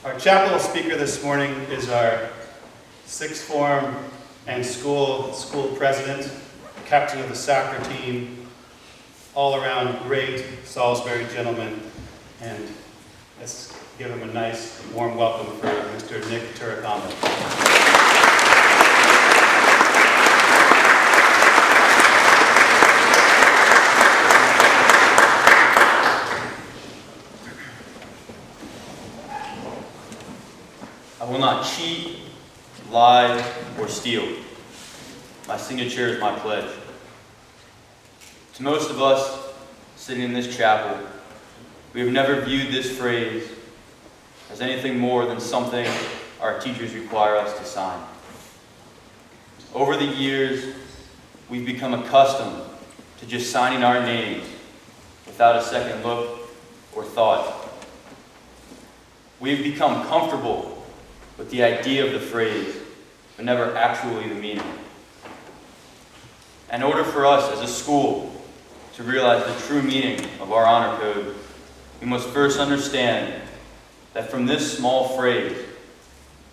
Our chapel speaker this morning is our sixth form and school president, captain of the soccer team, all around great Salisbury gentleman, and let's give him a nice warm welcome for Mr. Nick Turecamo. I will not cheat, lie, or steal. My signature is my pledge. To most of us sitting in this chapel, we have never viewed this phrase as anything more than something our teachers require us to sign. Over the years, we've become accustomed to just signing our names without a second look or thought. We've become comfortable with the idea of the phrase, but never actually the meaning. In order for us as a school to realize the true meaning of our honor code, we must first understand that from this small phrase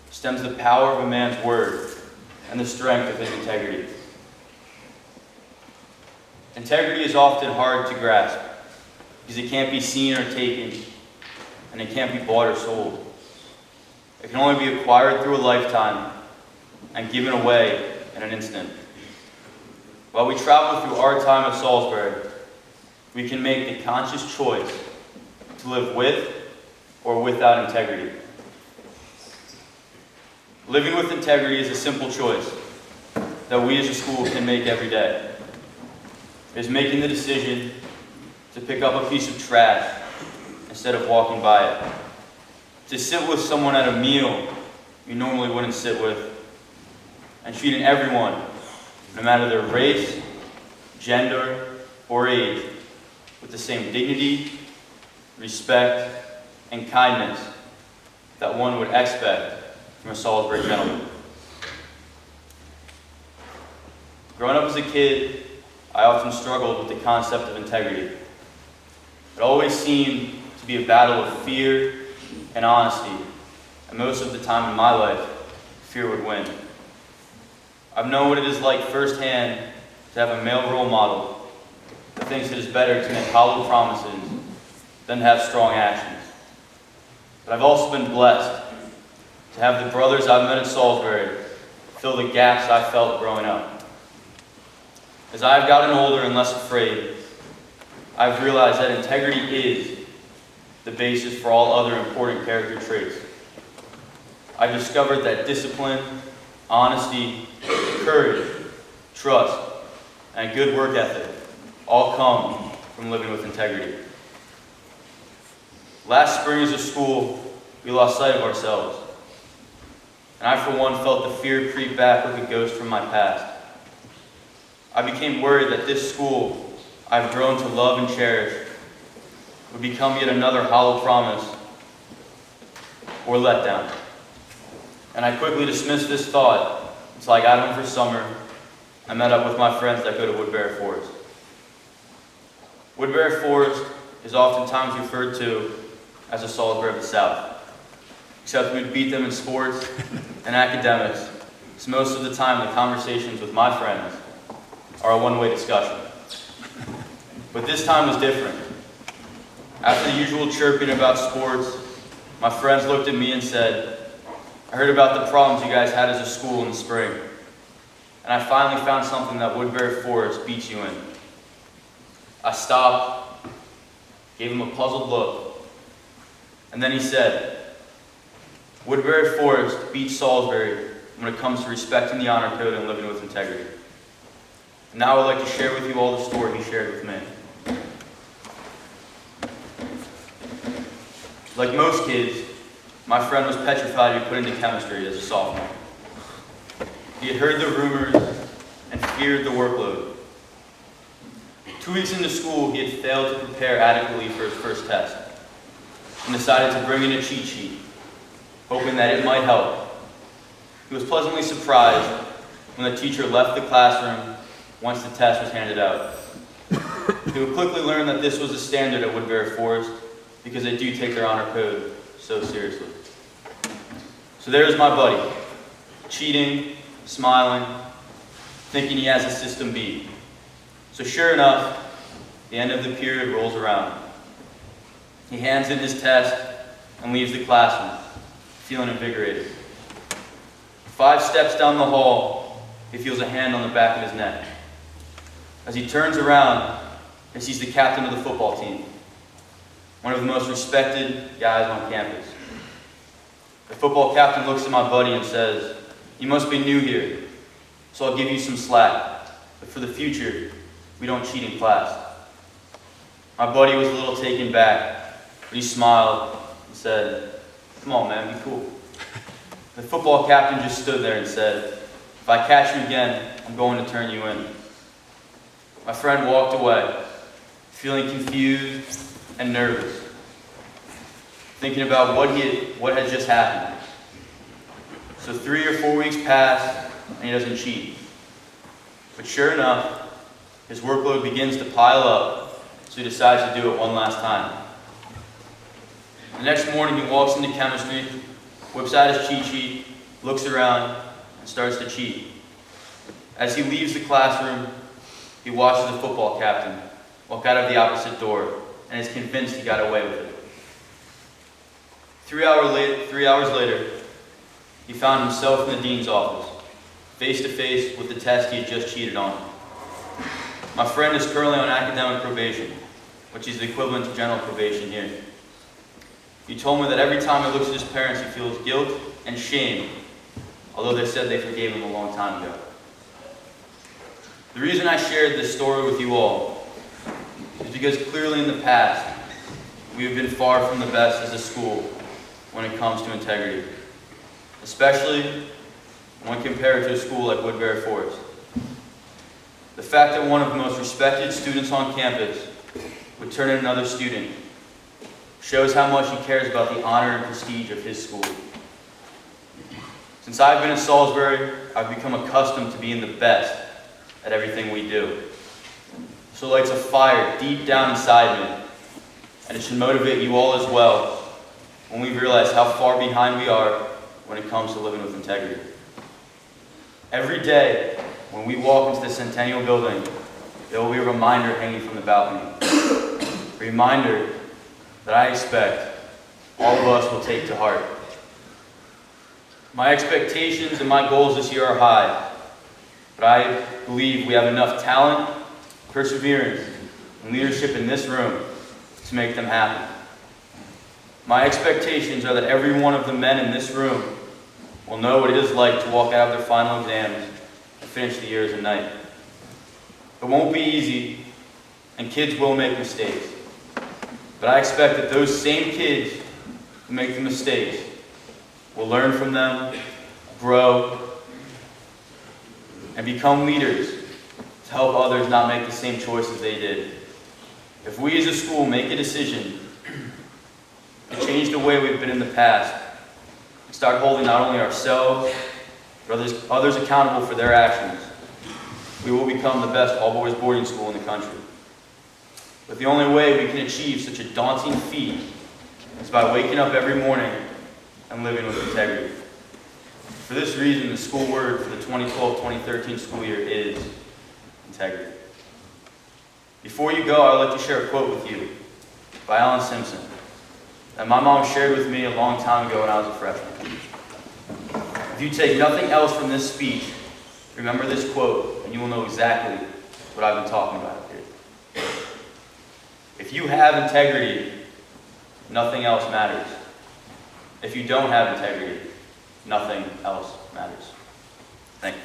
stems the power of a man's word and the strength of his integrity. Integrity is often hard to grasp because it can't be seen or taken, and it can't be bought or sold. It can only be acquired through a lifetime and given away in an instant. While we travel through our time at Salisbury, we can make the conscious choice to live with or without integrity. Living with integrity is a simple choice that we as a school can make every day. It is making the decision to pick up a piece of trash instead of walking by it. To sit with someone at a meal you normally wouldn't sit with, and treating everyone, no matter their race, gender, or age, with the same dignity, respect, and kindness that one would expect from a Salisbury gentleman. Growing up as a kid, I often struggled with the concept of integrity. It always seemed to be a battle of fear and honesty, and most of the time in my life, fear would win. I've known what it is like firsthand to have a male role model that thinks it is better to make hollow promises than to have strong actions. But I've also been blessed to have the brothers I've met at Salisbury fill the gaps I felt growing up. As I've gotten older and less afraid, I've realized that integrity is the basis for all other important character traits. I discovered that discipline, honesty, courage, trust, and a good work ethic all come from living with integrity. Last spring as a school, we lost sight of ourselves, and I for one felt the fear creep back like a ghost from my past. I became worried that this school I've grown to love and cherish would become yet another hollow promise or letdown. And I quickly dismissed this thought until I got home for summer and met up with my friends that go to Woodbury Forest. Woodbury Forest is oftentimes referred to as a Salisbury of the South, except we'd beat them in sports and academics, so most of the time the conversations with my friends are a one-way discussion. But this time was different. After the usual chirping about sports, my friends looked at me and said, "I heard about the problems you guys had as a school in the spring, and I finally found something that Woodbury Forest beats you in." I stopped, gave him a puzzled look, and then he said, "Woodbury Forest beats Salisbury when it comes to respecting the honor code and living with integrity." And now I would like to share with you all the story he shared with me. Like most kids, my friend was petrified to be put into chemistry as a sophomore. He had heard the rumors and feared the workload. 2 weeks into school, he had failed to prepare adequately for his first test and decided to bring in a cheat sheet, hoping that it might help. He was pleasantly surprised when the teacher left the classroom once the test was handed out. He would quickly learn that this was a standard at Woodbury Forest because they do take their honor code so seriously. So there's my buddy, cheating, smiling, thinking he has a system beat. So sure enough, the end of the period rolls around. He hands in his test and leaves the classroom, feeling invigorated. 5 steps down the hall, he feels a hand on the back of his neck. As he turns around, he sees the captain of the football team, one of the most respected guys on campus. The football captain looks at my buddy and says, "You must be new here, so I'll give you some slack, but for the future, we don't cheat in class." My buddy was a little taken back, but he smiled and said, "Come on, man, be cool." The football captain just stood there and said, "If I catch you again, I'm going to turn you in." My friend walked away, feeling confused and nervous, thinking about what had just happened. So 3 or 4 weeks pass, and he doesn't cheat. But sure enough, his workload begins to pile up, so he decides to do it one last time. The next morning, he walks into chemistry, whips out his cheat sheet, looks around, and starts to cheat. As he leaves the classroom, he watches the football captain walk out of the opposite door and is convinced he got away with it. 3 hours later, he found himself in the dean's office, face to face with the test he had just cheated on. My friend is currently on academic probation, which is the equivalent to general probation here. He told me that every time he looks at his parents, he feels guilt and shame, although they said they forgave him a long time ago. The reason I shared this story with you all is because clearly in the past, we have been far from the best as a school when it comes to integrity, especially when compared to a school like Woodbury Forest. The fact that one of the most respected students on campus would turn in another student shows how much he cares about the honor and prestige of his school. Since I've been at Salisbury, I've become accustomed to being the best at everything we do. So it lights a fire deep down inside me, and it should motivate you all as well when we realize how far behind we are when it comes to living with integrity. Every day when we walk into the Centennial Building, there will be a reminder hanging from the balcony. A reminder that I expect all of us will take to heart. My expectations and my goals this year are high, but I believe we have enough talent, perseverance, and leadership in this room to make them happen. My expectations are that every one of the men in this room will know what it is like to walk out of their final exams and finish the year as a knight. It won't be easy, and kids will make mistakes. But I expect that those same kids who make the mistakes will learn from them, grow, and become leaders to help others not make the same choices they did. If we as a school make a decision to change the way we've been in the past, and start holding not only ourselves, but others accountable for their actions, we will become the best all-boys boarding school in the country. But the only way we can achieve such a daunting feat is by waking up every morning and living with integrity. For this reason, the school word for the 2012-2013 school year is integrity. Before you go, I would like to share a quote with you by Alan Simpson that my mom shared with me a long time ago when I was a freshman. If you take nothing else from this speech, remember this quote, and you will know exactly what I've been talking about here. If you have integrity, nothing else matters. If you don't have integrity, nothing else matters. Thank you.